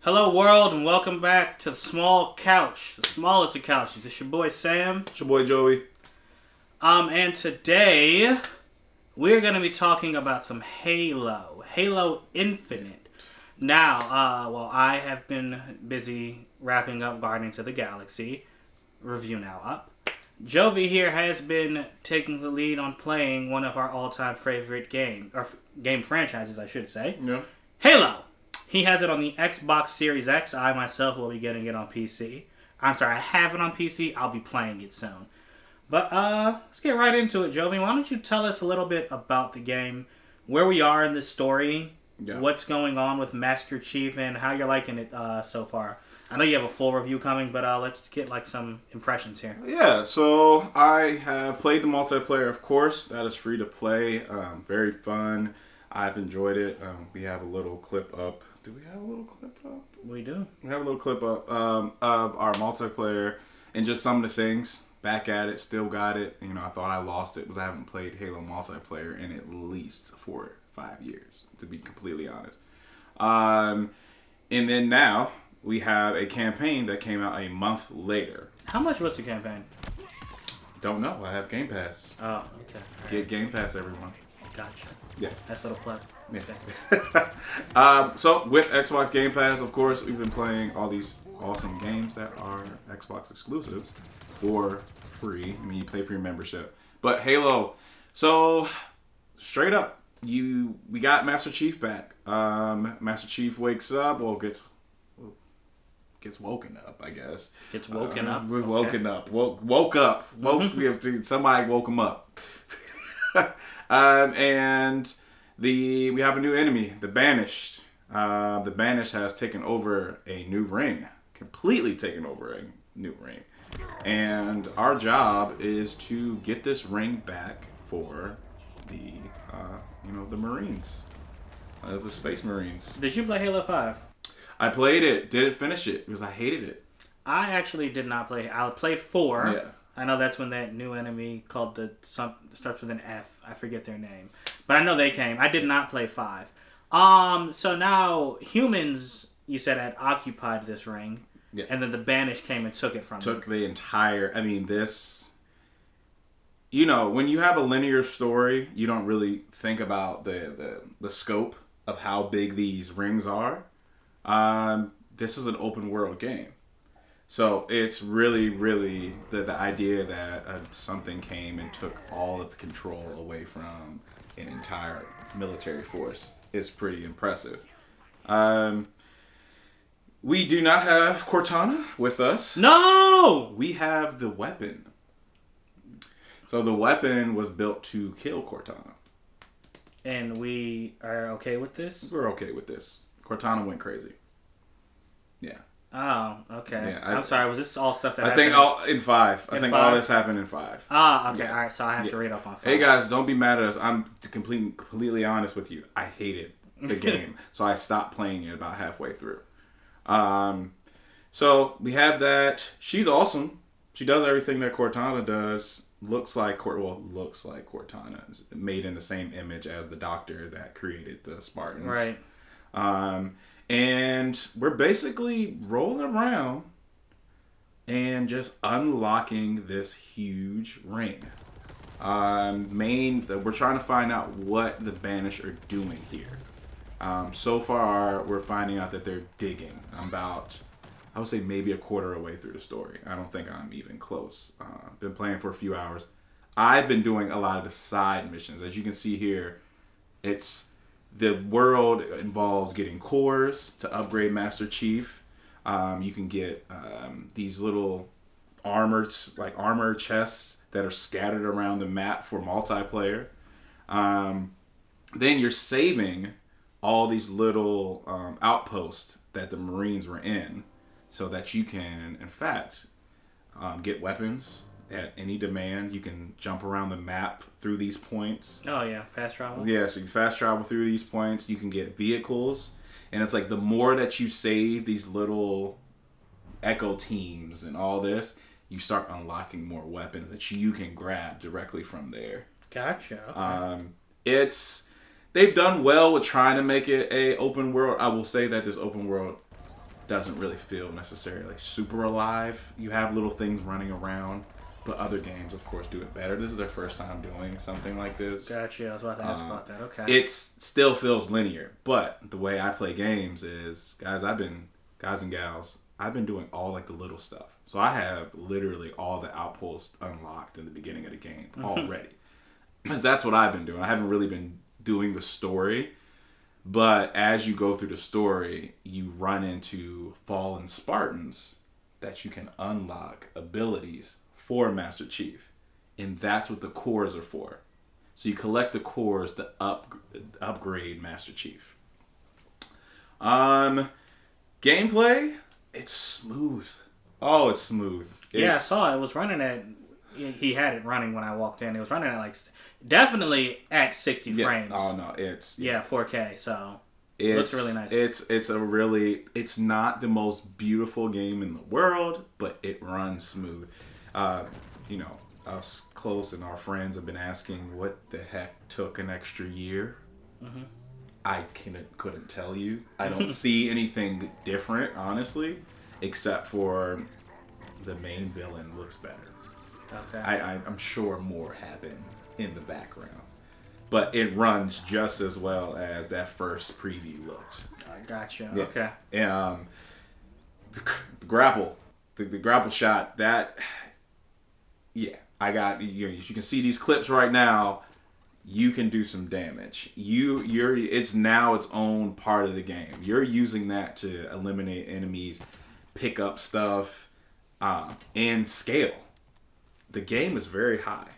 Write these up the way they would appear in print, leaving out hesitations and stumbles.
Hello, world, and welcome back to the small couch, the smallest of couches. It's your boy Sam. It's your boy Joey. And today we're gonna be talking about some Halo Infinite. Now, I have been busy wrapping up Guardians of the Galaxy. Review now up. Jovi here has been taking the lead on playing one of our all-time favorite game franchises, I should say. Yeah. Halo. He has it on the Xbox Series X. I myself will be getting it on PC. I'm sorry, I have it on PC. I'll be playing it soon. But let's get right into it, Jovi. Why don't you tell us a little bit about the game, where we are in this story, what's going on with Master Chief, and how you're liking it so far. I know you have a full review coming, but let's get some impressions here. Yeah, so I have played the multiplayer, of course. That is free to play. Very fun. I've enjoyed it. We have a little clip up. Do we have a little clip up? We do. We have a little clip up of our multiplayer and just some of the things. Back at it, still got it. You know, I thought I lost it because I haven't played Halo multiplayer in at least 4 or 5 years, to be completely honest. And then now we have a campaign that came out a month later. How much was the campaign? Don't know. I have Game Pass. Oh, okay. Get Game Pass, everyone. Gotcha. Yeah. That's a little plug. Yeah. So with Xbox Game Pass, of course, we've been playing all these awesome games that are Xbox exclusives for free. I mean, you pay for your membership. But Halo, so straight up, we got Master Chief back. Master Chief wakes up, gets woken up, I guess. Gets woken up. We're woken up. Woke up. Somebody woke him up. And we have a new enemy, the Banished. The Banished has taken over a new ring, completely taken over a new ring, and our job is to get this ring back for the the Marines, the Space Marines. Did you play Halo 5? I played it, didn't finish it because I hated it. I actually did not play. I played 4. Yeah. I know that's when that new enemy called starts with an F. I forget their name, but I know they came. I did not play 5. So now humans, you said, had occupied this ring, yeah, and then the Banished came and took it from them. Took the entire. I mean, this. You know, when you have a linear story, you don't really think about the scope of how big these rings are. This is an open world game. So it's really, really the idea that something came and took all of the control away from an entire military force is pretty impressive. We do not have Cortana with us. No! We have the weapon. So the weapon was built to kill Cortana. And we are okay with this? We're okay with this. Cortana went crazy. Yeah. Oh, okay. Yeah, I'm sorry. Was this all stuff that I happened? think all in 5. I think all 5? this happened in 5. Ah, okay. Yeah. All right. So I have to read up on 5. Hey guys, don't be mad at us. I'm completely honest with you. I hated the game, so I stopped playing it about halfway through. So we have that. She's awesome. She does everything that Cortana does. Looks like Cortana. It's made in the same image as the Doctor that created the Spartans. Right. And we're basically rolling around and just unlocking this huge ring. We're trying to find out what the Banished are doing here. So far, we're finding out that they're digging. I'm about, I would say, maybe a quarter away through the story. I don't think I'm even close. Been playing for a few hours. I've been doing a lot of the side missions. As you can see here, the world involves getting cores to upgrade Master Chief. You can get these little armor chests that are scattered around the map for multiplayer. Then you're saving all these little outposts that the Marines were in, so that you can, in fact, get weapons at any demand. You can jump around the map through these points. Oh yeah, fast travel. Yeah, so you can fast travel through these points. You can get vehicles, and it's like the more that you save these little echo teams and all this, you start unlocking more weapons that you can grab directly from there. Gotcha. Okay. They've done well with trying to make it a open world. I will say that this open world doesn't really feel necessarily super alive. You have little things running around, but other games, of course, do it better. This is their first time doing something like this. Gotcha. I was about to ask about that. Okay. It still feels linear, but the way I play games is, guys and gals, I've been doing all like the little stuff. So I have literally all the outposts unlocked in the beginning of the game already. Because that's what I've been doing. I haven't really been doing the story. But as you go through the story, you run into fallen Spartans that you can unlock abilities for Master Chief. And that's what the cores are for. So you collect the cores to upgrade Master Chief. Gameplay, it's smooth. Oh, it's smooth. Yeah, I saw it was running at. He had it running when I walked in. It was running at like definitely at 60 frames. Oh no, it's 4K. So it looks really nice. It's not the most beautiful game in the world, but it runs smooth. Us close and our friends have been asking what the heck took an extra year. Mm-hmm. I couldn't tell you. I don't see anything different, honestly, except for the main villain looks better. Okay. I'm sure more happened in the background, but it runs just as well as that first preview looked. Gotcha. Yeah. Okay. And the grapple shot, that, yeah, I got, you can see these clips right now. You can do some damage. It's now its own part of the game. You're using that to eliminate enemies, pick up stuff, and scale. The game is very high.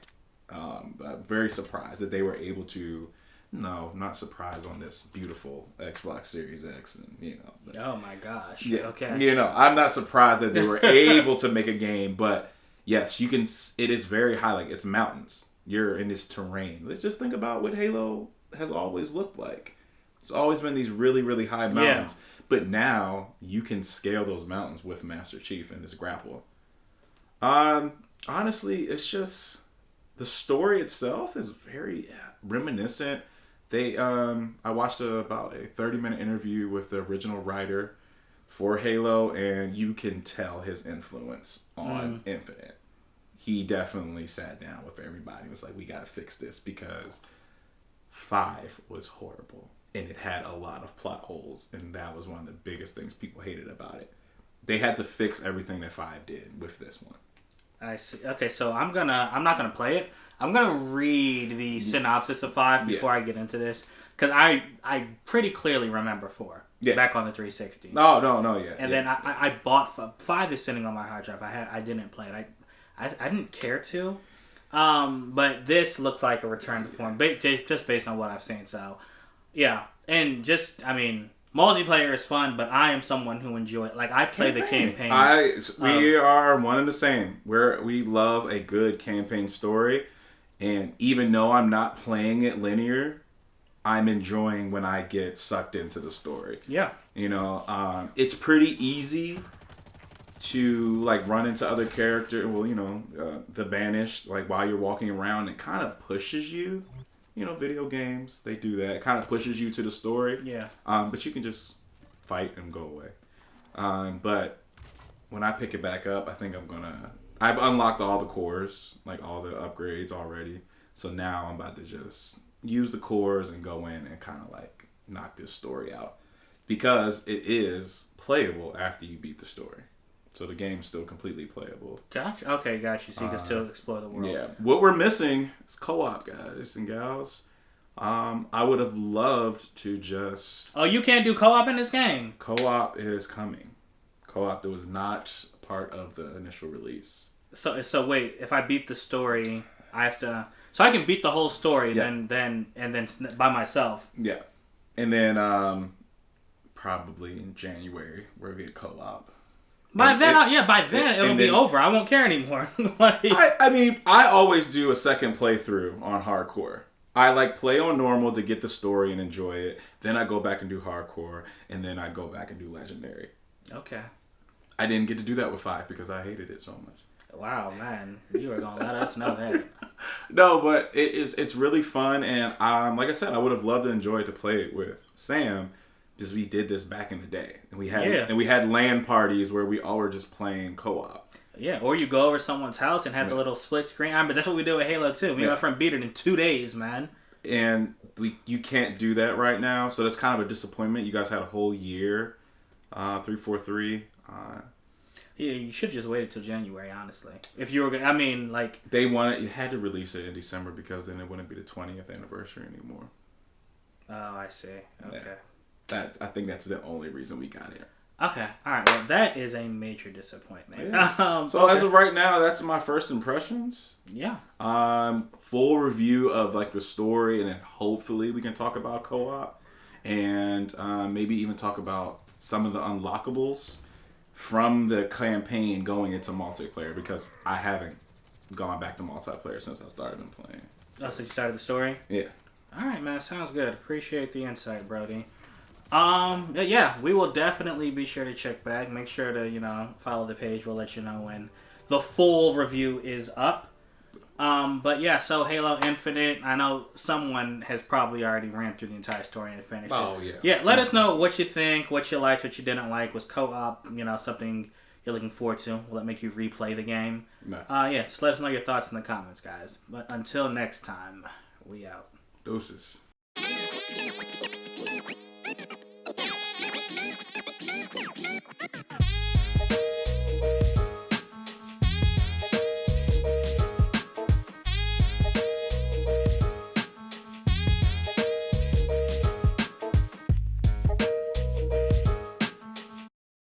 I'm very surprised that they were able to. No, not surprised on this beautiful Xbox Series X, and Oh my gosh. Yeah. Okay. I'm not surprised that they were able to make a game, but yes, you can. It is very high. Like, it's mountains. You're in this terrain. Let's just think about what Halo has always looked like. It's always been these really, really high mountains. Yeah. But now you can scale those mountains with Master Chief in this grapple. Honestly, it's just the story itself is very reminiscent. I watched about a 30-minute interview with the original writer for Halo, and you can tell his influence on Infinite. He definitely sat down with everybody and was like, we got to fix this because 5 was horrible and it had a lot of plot holes, and that was one of the biggest things people hated about it. They had to fix everything that 5 did with this one. I see. Okay, so I'm not gonna play it. I'm gonna read the synopsis of 5 before I get into this, because I pretty clearly remember 4 back on the 360. No, yeah. And then I bought 5 is sitting on my hard drive. I didn't play it. I didn't care to, but this looks like a return to form, just based on what I've seen. So, yeah, and multiplayer is fun, but I am someone who enjoys. Like, I play the campaigns. We are one and the same. We love a good campaign story, and even though I'm not playing it linear, I'm enjoying when I get sucked into the story. Yeah, it's pretty easy to like run into other characters. Well, the Banished, like while you're walking around, it kind of pushes you. Video games, they do that. It kind of pushes you to the story. Yeah. But you can just fight and go away. But when I pick it back up, I think I've unlocked all the cores, like all the upgrades already. So now I'm about to just use the cores and go in and kind of like knock this story out. Because it is playable after you beat the story. So the game's still completely playable. Gotcha. Okay, gotcha. So you can still explore the world. Yeah. What we're missing is co-op, guys and gals. I would have loved to just... Oh, you can't do co-op in this game? Co-op is coming. Co-op was not part of the initial release. So wait, if I beat the story, I have to... So I can beat the whole story, then by myself. Yeah. And then probably in January, we'll get co-op. By then it'll be over. I won't care anymore. I always do a second playthrough on hardcore. I like play on normal to get the story and enjoy it. Then I go back and do hardcore, and then I go back and do legendary. Okay. I didn't get to do that with 5 because I hated it so much. Wow, man, you were gonna let us know that. No, but it's really fun, and like I said, I would have loved to enjoy to play it with Sam, because we did this back in the day, and we had LAN parties where we all were just playing co-op. Yeah, or you go over someone's house and have the little split screen. I mean, that's what we do with Halo too. Me and my friend beat it in 2 days, man. And you can't do that right now, so that's kind of a disappointment. You guys had a whole year, 343. Yeah, you should just wait until January, honestly. If you were, I mean, like you had to release it in December because then it wouldn't be the 20th anniversary anymore. Oh, I see. Okay. Yeah. I think that's the only reason we got here. Okay. All right. Well, that is a major disappointment. Yeah. So as of right now, that's my first impressions. Yeah. Full review of like the story, and then hopefully we can talk about co-op, and maybe even talk about some of the unlockables from the campaign going into multiplayer, because I haven't gone back to multiplayer since I started playing. Oh, so you started the story? Yeah. All right, man. Sounds good. Appreciate the insight, Brody. Yeah, we will definitely be sure to check back. Make sure to, follow the page. We'll let you know when the full review is up. But yeah, so Halo Infinite, I know someone has probably already ran through the entire story and finished it. Oh, yeah. Yeah, let us know what you think, what you liked, what you didn't like. Was co-op, something you're looking forward to? Will it make you replay the game? No. Yeah, just let us know your thoughts in the comments, guys. But until next time, we out. Deuces.